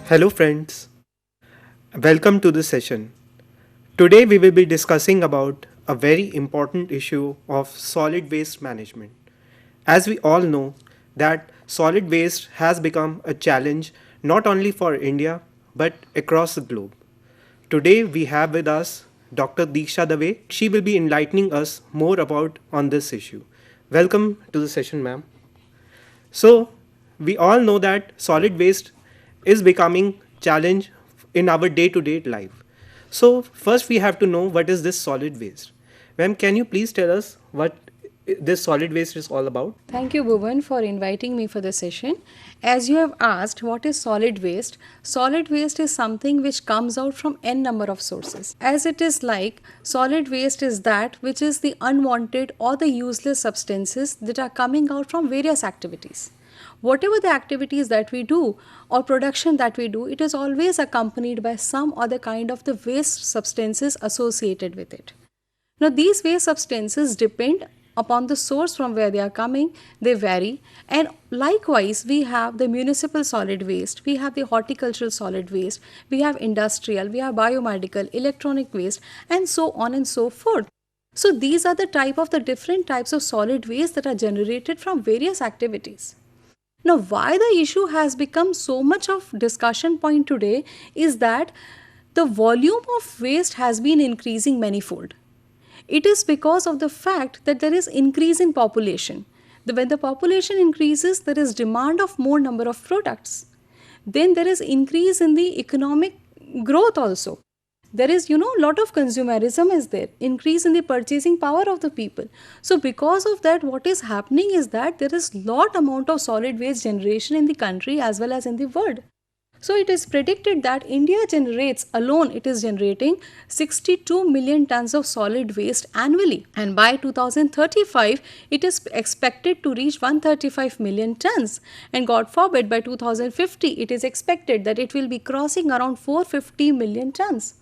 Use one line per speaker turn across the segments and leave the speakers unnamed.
Hello, friends. Welcome to the session. Today, we will be discussing about a very important issue of solid waste management. As we all know, that solid waste has become a challenge not only for India but across the globe. Today, we have with us Dr. Deeksha Dave. She will be enlightening us more about on this issue. Welcome to the session, ma'am. So, we all know that solid waste is becoming challenge in our day-to-day life. So, first we have to know what is this solid waste. Ma'am, can you please tell us what this solid waste is all about?
Thank you, Bhuvan, for inviting me for the session. As you have asked, what is solid waste? Solid waste is something which comes out from n number of sources. As it is like, solid waste is that which is the unwanted or the useless substances that are coming out from various activities. Whatever the activities that we do or production that we do, it is always accompanied by some other kind of the waste substances associated with it. Now, these waste substances depend upon the source from where they are coming, they vary. And likewise, we have the municipal solid waste, we have the horticultural solid waste, we have industrial, we have biomedical, electronic waste, and so on and so forth. So, these are the type of the different types of solid waste that are generated from various activities. Now, why the issue has become so much of discussion point today is that the volume of waste has been increasing manifold. It is because of the fact that there is increase in population. When the population increases, there is demand of more number of products. Then there is increase in the economic growth also. There is, lot of consumerism is there, increase in the purchasing power of the people. So because of that, what is happening is that there is lot amount of solid waste generation in the country as well as in the world. So it is predicted that India generates alone, it is generating 62 million tons of solid waste annually. And by 2035, it is expected to reach 135 million tons. And God forbid, by 2050, it is expected that it will be crossing around 450 million tons.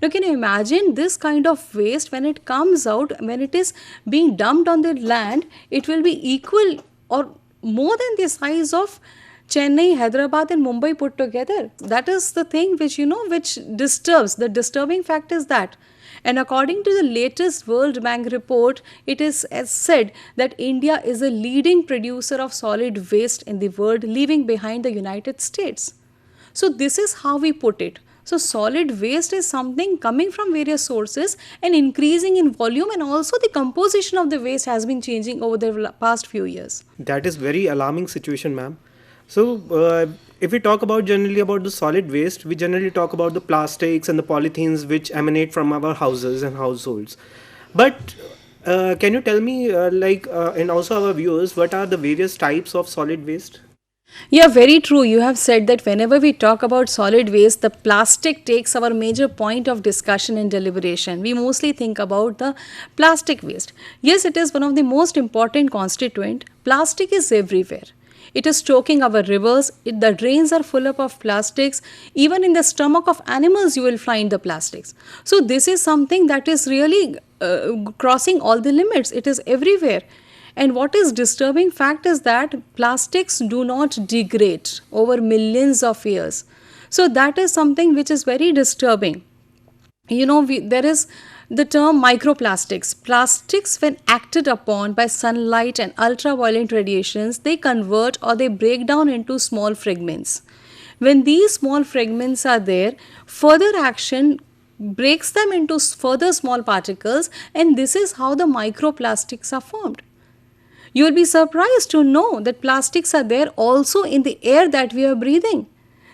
Now, can you imagine this kind of waste when it comes out, when it is being dumped on the land, it will be equal or more than the size of Chennai, Hyderabad, and Mumbai put together. That is the thing which disturbs. The disturbing fact is that. And according to the latest World Bank report, it is as said that India is a leading producer of solid waste in the world, leaving behind the United States. So this is how we put it. So solid waste is something coming from various sources and increasing in volume, and also the composition of the waste has been changing over the past few years.
That is very alarming situation, ma'am. So, if we talk about generally about the solid waste, we generally talk about the plastics and the polythenes which emanate from our houses and households. But can you tell me, and also our viewers, what are the various types of solid waste?
Yeah, very true. You have said that whenever we talk about solid waste, the plastic takes our major point of discussion and deliberation. We mostly think about the plastic waste. Yes, it is one of the most important constituent. Plastic is everywhere. It is choking our rivers. The drains are full up of plastics. Even in the stomach of animals, you will find the plastics. So this is something that is really crossing all the limits. It is everywhere. And what is disturbing fact is that plastics do not degrade over millions of years. So that is something which is very disturbing. There is the term microplastics. Plastics, when acted upon by sunlight and ultraviolet radiations, they convert or they break down into small fragments. When these small fragments are there, further action breaks them into further small particles, and this is how the microplastics are formed. You will be surprised to know that plastics are there also in the air that we are breathing.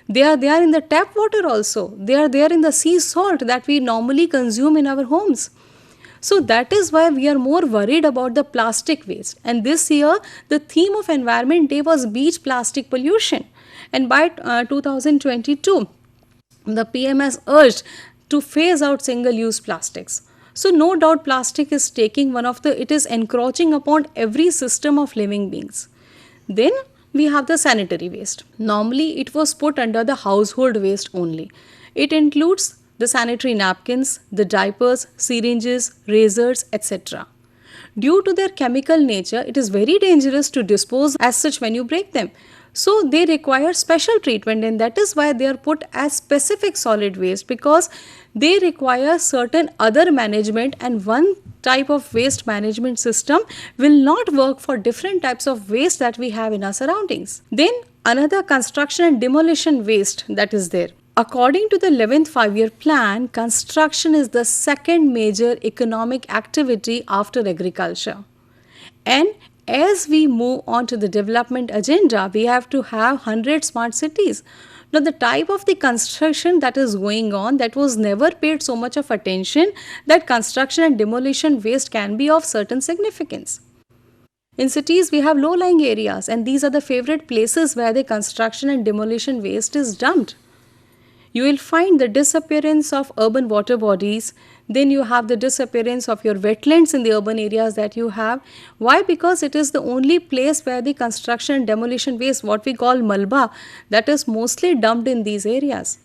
They are there in the tap water also. They are there in the sea salt that we normally consume in our homes. So that is why we are more worried about the plastic waste. And this year, the theme of Environment Day was beach plastic pollution. And by 2022, the PM has urged to phase out single-use plastics. So no doubt plastic is it is encroaching upon every system of living beings. Then we have the sanitary waste. Normally it was put under the household waste only. It includes the sanitary napkins, the diapers, syringes, razors, etc. Due to their chemical nature, it is very dangerous to dispose as such when you break them. So they require special treatment, and that is why they are put as specific solid waste, because they require certain other management, and one type of waste management system will not work for different types of waste that we have in our surroundings. Then another, construction and demolition waste, that is there. According to the 11th 5-year plan, construction is the second major economic activity after agriculture. And as we move on to the development agenda, we have to have 100 smart cities. Now, the type of the construction that is going on, that was never paid so much of attention, that construction and demolition waste can be of certain significance. In cities, we have low-lying areas, and these are the favorite places where the construction and demolition waste is dumped. You will find the disappearance of urban water bodies. Then you have the disappearance of your wetlands in the urban areas that you have. Why? Because it is the only place where the construction and demolition waste, what we call malba, that is mostly dumped in these areas.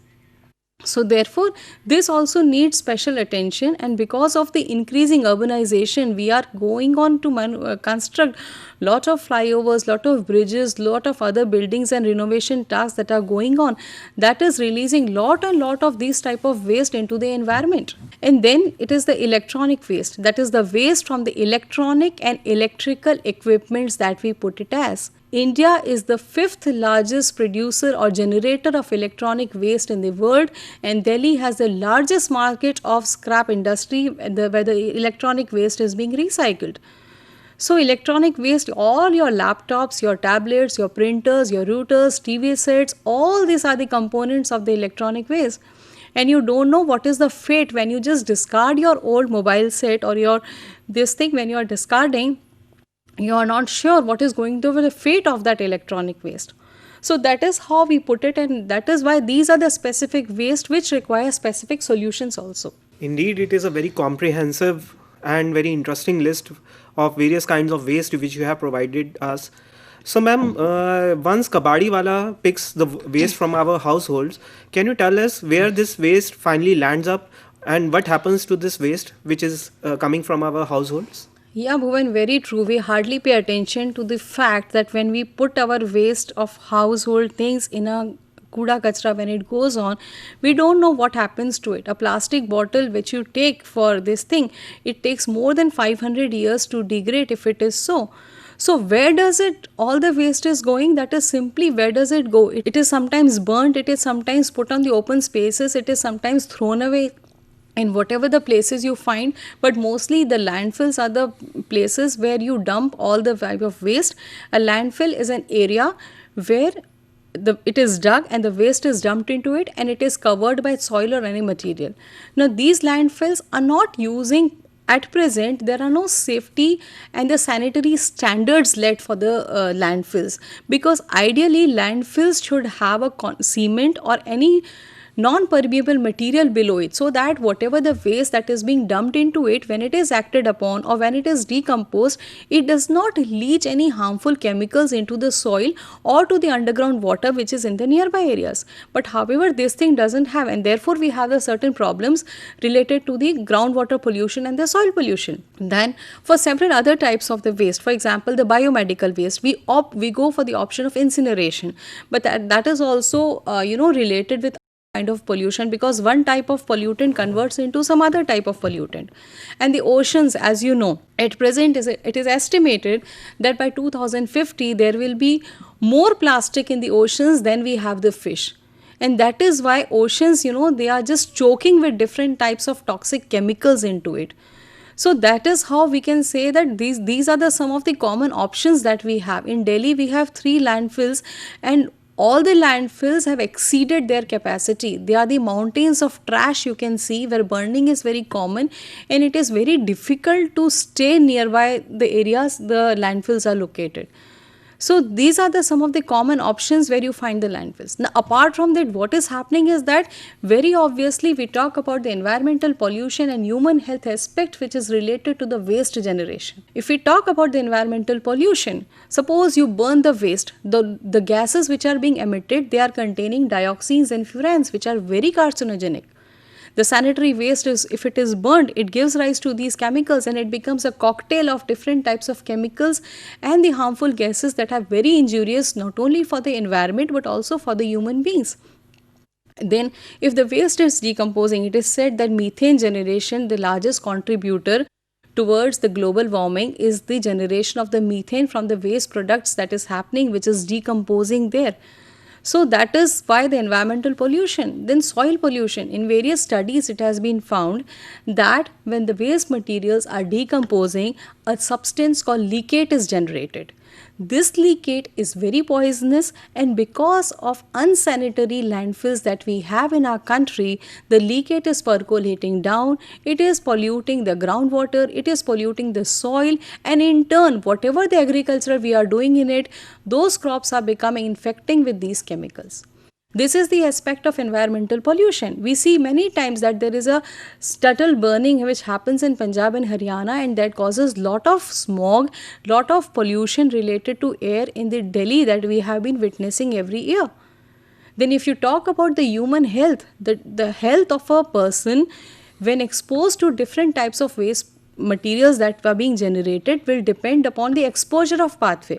So therefore, this also needs special attention, and because of the increasing urbanization, we are going on to construct lot of flyovers, lot of bridges, lot of other buildings and renovation tasks that are going on, that is releasing lot and lot of these type of waste into the environment. And then it is the electronic waste, that is the waste from the electronic and electrical equipments that we put it as. India is the 5th largest producer or generator of electronic waste in the world, and Delhi has the largest market of scrap industry where the electronic waste is being recycled. So electronic waste, all your laptops, your tablets, your printers, your routers, TV sets, all these are the components of the electronic waste. And you don't know what is the fate when you just discard your old mobile set or your this thing. When you are discarding, you are not sure what is going to be the fate of that electronic waste. So that is how we put it, and that is why these are the specific waste which require specific solutions also.
Indeed, it is a very comprehensive and very interesting list of various kinds of waste which you have provided us. So, ma'am, once Kabadi wala picks the waste from our households, can you tell us where this waste finally lands up and what happens to this waste which is coming from our households?
Yeah, Bhuvan, very true. We hardly pay attention to the fact that when we put our waste of household things in a kuda kachra, when it goes on, we don't know what happens to it. A plastic bottle which you take for this thing, it takes more than 500 years to degrade if it is so. So where does it, all the waste is going? That is simply, where does it go? It is sometimes burnt, it is sometimes put on the open spaces, it is sometimes thrown away in whatever the places you find, but mostly the landfills are the places where you dump all the type of waste. A landfill is an area where it is dug and the waste is dumped into it, and it is covered by soil or any material. Now these landfills are not using, at present there are no safety and the sanitary standards let for the landfills, because ideally landfills should have a cement or any non-permeable material below it, so that whatever the waste that is being dumped into it, when it is acted upon or when it is decomposed, it does not leach any harmful chemicals into the soil or to the underground water which is in the nearby areas. But however, this thing doesn't have, and therefore we have the certain problems related to the groundwater pollution and the soil pollution. Then for several other types of the waste, for example the biomedical waste, we go for the option of incineration, but that is also related with kind of pollution, because one type of pollutant converts into some other type of pollutant. And the oceans, as you know, at present it is estimated that by 2050 there will be more plastic in the oceans than we have the fish. And that is why oceans, they are just choking with different types of toxic chemicals into it. So that is how we can say that these are some of the common options that we have. In Delhi we have 3 landfills, and all the landfills have exceeded their capacity. They are the mountains of trash you can see, where burning is very common, and it is very difficult to stay nearby the areas the landfills are located. So these are some of the common options where you find the landfills. Now apart from that, what is happening is that very obviously we talk about the environmental pollution and human health aspect which is related to the waste generation. If we talk about the environmental pollution, suppose you burn the waste, the gases which are being emitted, they are containing dioxins and furans which are very carcinogenic. The sanitary waste is, if it is burned, it gives rise to these chemicals, and it becomes a cocktail of different types of chemicals and the harmful gases that are very injurious not only for the environment but also for the human beings. Then, if the waste is decomposing, it is said that methane generation, the largest contributor towards the global warming, is the generation of the methane from the waste products that is happening, which is decomposing there. So that is why the environmental pollution. Then soil pollution. In various studies, it has been found that when the waste materials are decomposing, a substance called leachate is generated. This leachate is very poisonous, and because of unsanitary landfills that we have in our country, the leachate is percolating down, it is polluting the groundwater, it is polluting the soil, and in turn, whatever the agriculture we are doing in it, those crops are becoming infecting with these chemicals. This is the aspect of environmental pollution. We see many times that there is a stubble burning which happens in Punjab and Haryana, and that causes lot of smog, lot of pollution related to air in the Delhi that we have been witnessing every year. Then if you talk about the human health, the health of a person when exposed to different types of waste materials that are being generated will depend upon the exposure of pathway.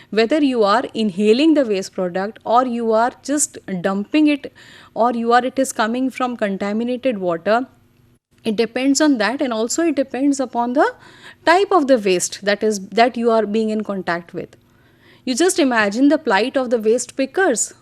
Whether you are inhaling the waste product, or you are just dumping it, or it is coming from contaminated water, it depends on that, and also it depends upon the type of the waste that you are being in contact with. You just imagine the plight of the waste pickers.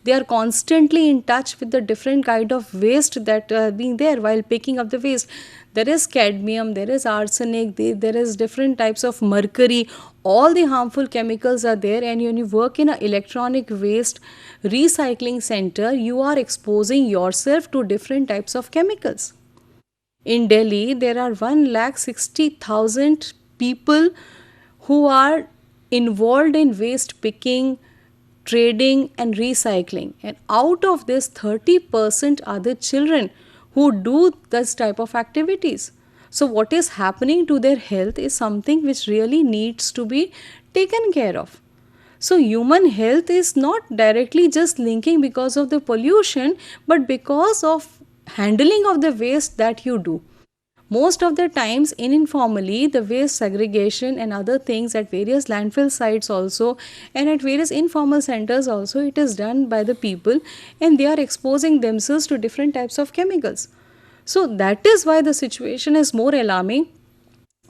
They are constantly in touch with the different kind of waste that are being there while picking up the waste. There is cadmium, there is arsenic, there is different types of mercury. All the harmful chemicals are there, and when you work in an electronic waste recycling center, you are exposing yourself to different types of chemicals. In Delhi, there are 1,60,000 people who are involved in waste picking, trading, and recycling. And out of this, 30% are the children who do this type of activities. So what is happening to their health is something which really needs to be taken care of. So human health is not directly just linking because of the pollution, but because of handling of the waste that you do. Most of the times, informally, the waste segregation and other things at various landfill sites also, and at various informal centers also, it is done by the people, and they are exposing themselves to different types of chemicals. So that is why the situation is more alarming,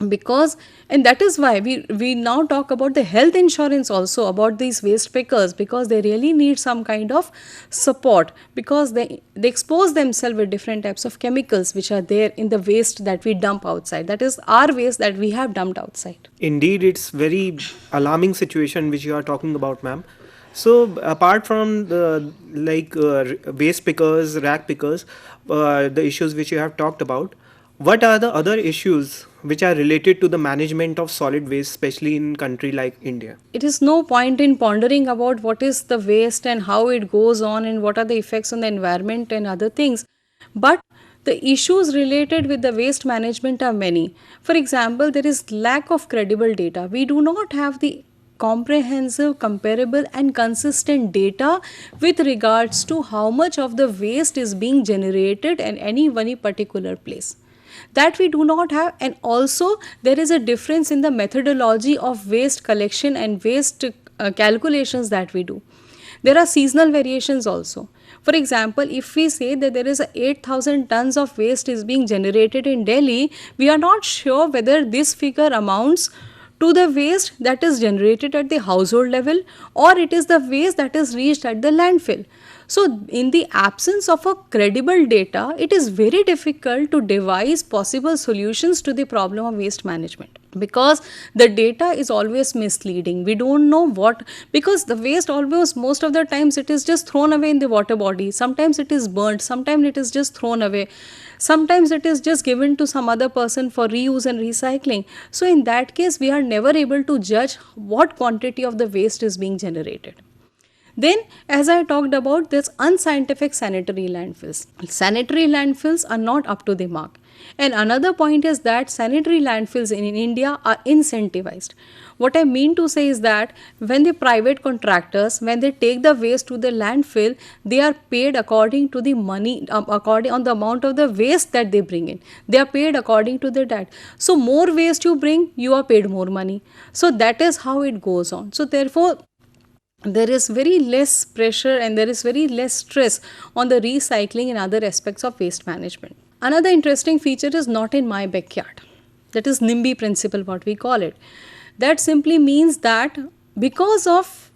because, and that is why we now talk about the health insurance also about these waste pickers, because they really need some kind of support, because they expose themselves with different types of chemicals which are there in the waste that we dump outside, that is our waste that we have dumped outside.
Indeed, it's very alarming situation which you are talking about, ma'am. So apart from the waste pickers, rack pickers, the issues which you have talked about, what are the other issues which are related to the management of solid waste, especially in country like India?
It is no point in pondering about what is the waste and how it goes on and what are the effects on the environment and other things. But the issues related with the waste management are many. For example, there is lack of credible data. We do not have the comprehensive, comparable, and consistent data with regards to how much of the waste is being generated in any one particular place. That we do not have, and also there is a difference in the methodology of waste collection and waste calculations that we do. There are seasonal variations also. For example, if we say that there is 8,000 tons of waste is being generated in Delhi, we are not sure whether this figure amounts to the waste that is generated at the household level, or it is the waste that is reached at the landfill. So, in the absence of a credible data, it is very difficult to devise possible solutions to the problem of waste management, because the data is always misleading. We don't know what, because the waste almost most of the times it is just thrown away in the water body. Sometimes it is burnt, sometimes it is just thrown away, sometimes it is just given to some other person for reuse and recycling. So, in that case, we are never able to judge what quantity of the waste is being generated. Then, as I talked about, there's unscientific sanitary landfills. Sanitary landfills are not up to the mark. And another point is that sanitary landfills in India are incentivized. What I mean to say is that when the private contractors, when they take the waste to the landfill, they are paid according to the money, according on the amount of the waste that they bring in. They are paid according to that. So more waste you bring, you are paid more money. So that is how it goes on. So therefore, there is very less pressure and there is very less stress on the recycling and other aspects of waste management. Another interesting feature is not in my backyard. That is NIMBY principle, what we call it. That simply means that because of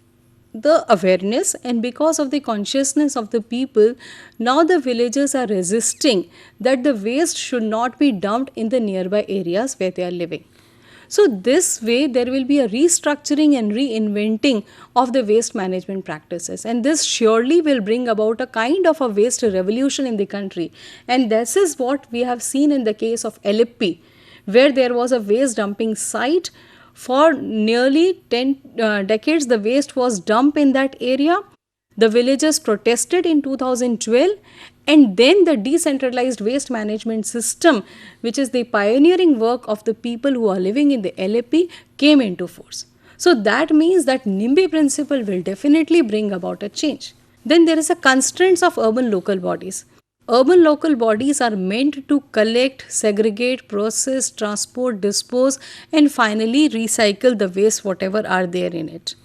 the awareness and because of the consciousness of the people, now the villagers are resisting that the waste should not be dumped in the nearby areas where they are living. So this way there will be a restructuring and reinventing of the waste management practices, and this surely will bring about a kind of a waste revolution in the country. And this is what we have seen in the case of Alippi, where there was a waste dumping site. For nearly 10 decades, the waste was dumped in that area. The villagers protested in 2012, and then the decentralized waste management system, which is the pioneering work of the people who are living in the LAP, came into force. So that means that NIMBY principle will definitely bring about a change. Then there is a constraints of urban local bodies. Urban local bodies are meant to collect, segregate, process, transport, dispose, and finally recycle the waste whatever are there in it.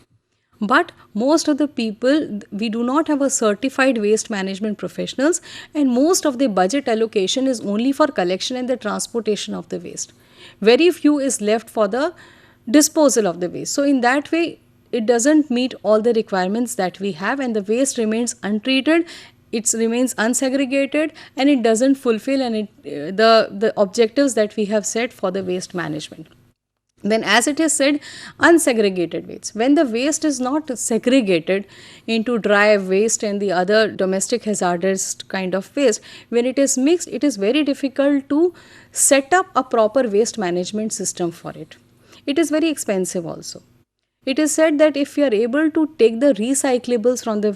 But most of the people, we do not have a certified waste management professionals, and most of the budget allocation is only for collection and the transportation of the waste. Very few is left for the disposal of the waste. So in that way, it doesn't meet all the requirements that we have, and the waste remains untreated, it remains unsegregated, and it doesn't fulfill the objectives that we have set for the waste management. Then, as it is said, unsegregated waste. When the waste is not segregated into dry waste and the other domestic hazardous kind of waste, when it is mixed, it is very difficult to set up a proper waste management system for it. It is very expensive also. It is said that if you are able to take the recyclables from the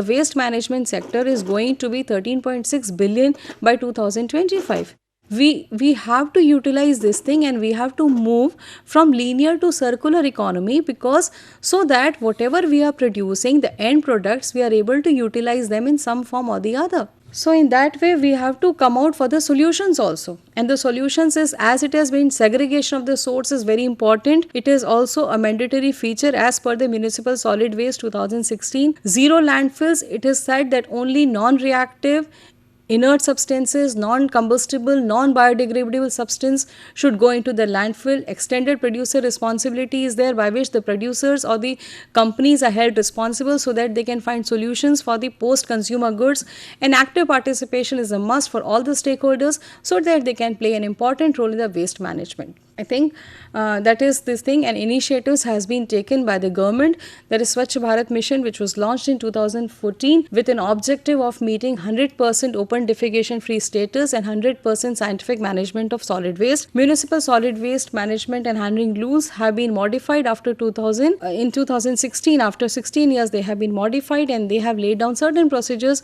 waste management sector is going to be 13.6 billion by 2025. We have to utilize this thing, and we have to move from linear to circular economy, because so that whatever we are producing, the end products, we are able to utilize them in some form or the other. So in that way, we have to come out for the solutions also. And the solutions is, as it has been, segregation of the source is very important. It is also a mandatory feature as per the Municipal Solid Waste 2016. Zero landfills, it is said that only non-reactive, inert substances, non-combustible, non-biodegradable substance should go into the landfill. Extended producer responsibility is there, by which the producers or the companies are held responsible so that they can find solutions for the post-consumer goods. And active participation is a must for all the stakeholders so that they can play an important role in the waste management. I think that is this thing, and initiatives has been taken by the government. There is Swachh Bharat Mission, which was launched in 2014 with an objective of meeting 100% open defecation free status and 100% scientific management of solid waste. Municipal solid waste management and handling rules have been modified after 2000. In 2016, after 16 years, they have been modified, and they have laid down certain procedures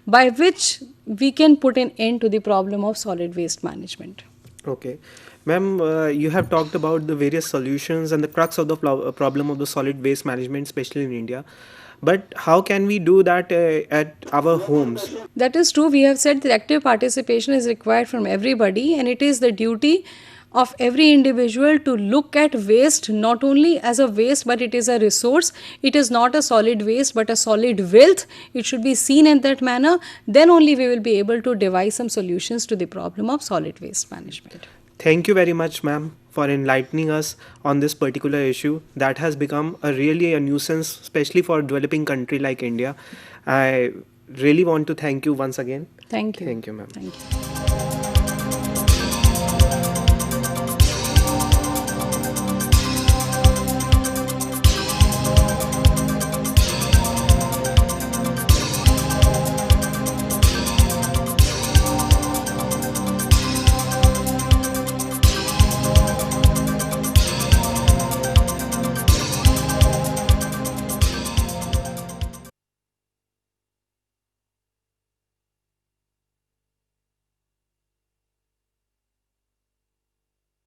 by which we can put an end to the problem of solid waste management.
Okay. Ma'am, you have talked about the various solutions and the crux of the problem of the solid waste management, especially in India. But how can we do that at our homes?
That is true. We have said that active participation is required from everybody, and it is the duty of every individual to look at waste not only as a waste, but it is a resource. It is not a solid waste but a solid wealth. It should be seen in that manner. Then only we will be able to devise some solutions to the problem of solid waste management.
Thank you very much, ma'am, for enlightening us on this particular issue that has become really a nuisance, especially for a developing country like India. I really want to thank you once again.
Thank you.
Thank you, ma'am.
Thank you.